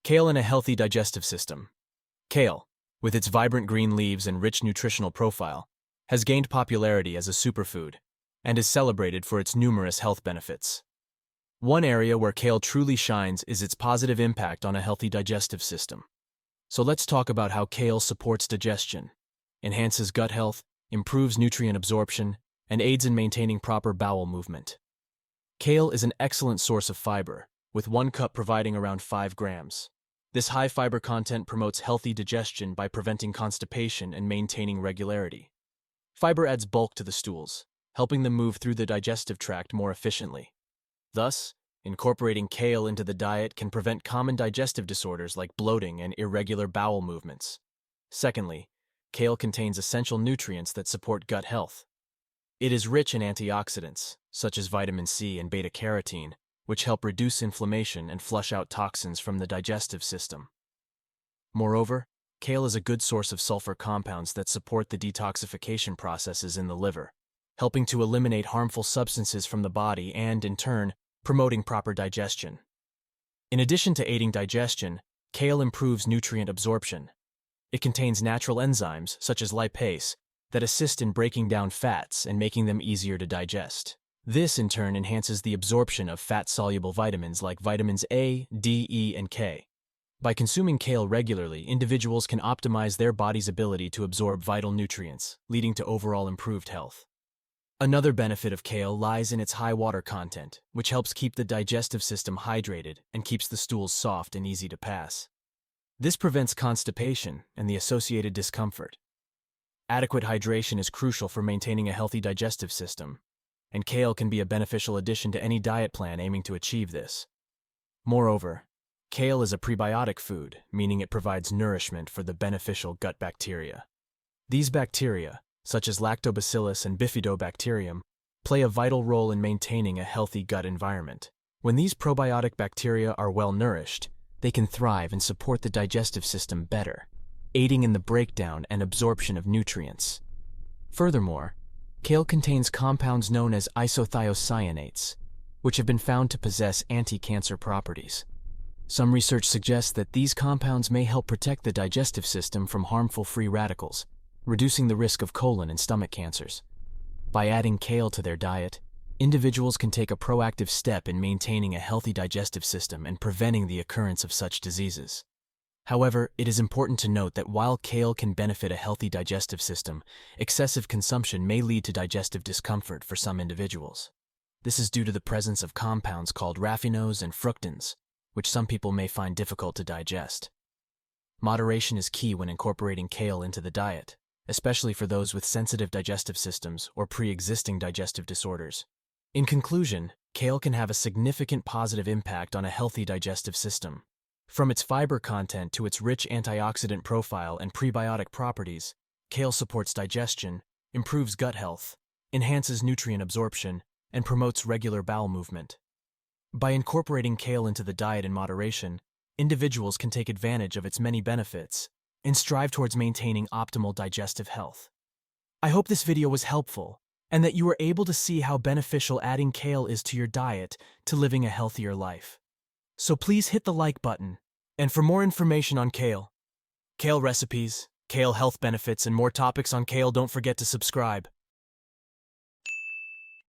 Kale and a healthy digestive system. Kale, with its vibrant green leaves and rich nutritional profile, has gained popularity as a superfood and is celebrated for its numerous health benefits. One area where kale truly shines is its positive impact on a healthy digestive system. So let's talk about how kale supports digestion, enhances gut health, improves nutrient absorption, and aids in maintaining proper bowel movement. Kale is an excellent source of fiber, with 1 cup providing around 5 grams. This high fiber content promotes healthy digestion by preventing constipation and maintaining regularity. Fiber adds bulk to the stools, helping them move through the digestive tract more efficiently. Thus, incorporating kale into the diet can prevent common digestive disorders like bloating and irregular bowel movements. Secondly, kale contains essential nutrients that support gut health. It is rich in antioxidants, such as vitamin C and beta-carotene, which help reduce inflammation and flush out toxins from the digestive system. Moreover, kale is a good source of sulfur compounds that support the detoxification processes in the liver, helping to eliminate harmful substances from the body and, in turn, promoting proper digestion. In addition to aiding digestion, kale improves nutrient absorption. It contains natural enzymes, such as lipase, that assist in breaking down fats and making them easier to digest. This, in turn, enhances the absorption of fat-soluble vitamins like vitamins A, D, E, and K. By consuming kale regularly, individuals can optimize their body's ability to absorb vital nutrients, leading to overall improved health. Another benefit of kale lies in its high water content, which helps keep the digestive system hydrated and keeps the stools soft and easy to pass. This prevents constipation and the associated discomfort. Adequate hydration is crucial for maintaining a healthy digestive system, and kale can be a beneficial addition to any diet plan aiming to achieve this. Moreover, kale is a prebiotic food, meaning it provides nourishment for the beneficial gut bacteria. These bacteria, such as lactobacillus and bifidobacterium, play a vital role in maintaining a healthy gut environment. When these probiotic bacteria are well nourished, they can thrive and support the digestive system better, aiding in the breakdown and absorption of nutrients. Furthermore, kale contains compounds known as isothiocyanates, which have been found to possess anti-cancer properties. Some research suggests that these compounds may help protect the digestive system from harmful free radicals, reducing the risk of colon and stomach cancers. By adding kale to their diet, individuals can take a proactive step in maintaining a healthy digestive system and preventing the occurrence of such diseases. However, it is important to note that while kale can benefit a healthy digestive system, excessive consumption may lead to digestive discomfort for some individuals. This is due to the presence of compounds called raffinose and fructans, which some people may find difficult to digest. Moderation is key when incorporating kale into the diet, especially for those with sensitive digestive systems or pre-existing digestive disorders. In conclusion, kale can have a significant positive impact on a healthy digestive system. From its fiber content to its rich antioxidant profile and prebiotic properties, kale supports digestion, improves gut health, enhances nutrient absorption, and promotes regular bowel movement. By incorporating kale into the diet in moderation, individuals can take advantage of its many benefits and strive towards maintaining optimal digestive health. I hope this video was helpful and that you were able to see how beneficial adding kale is to your diet to living a healthier life. So please hit the like button, and for more information on kale recipes, kale health benefits, and more topics on kale, don't forget to subscribe.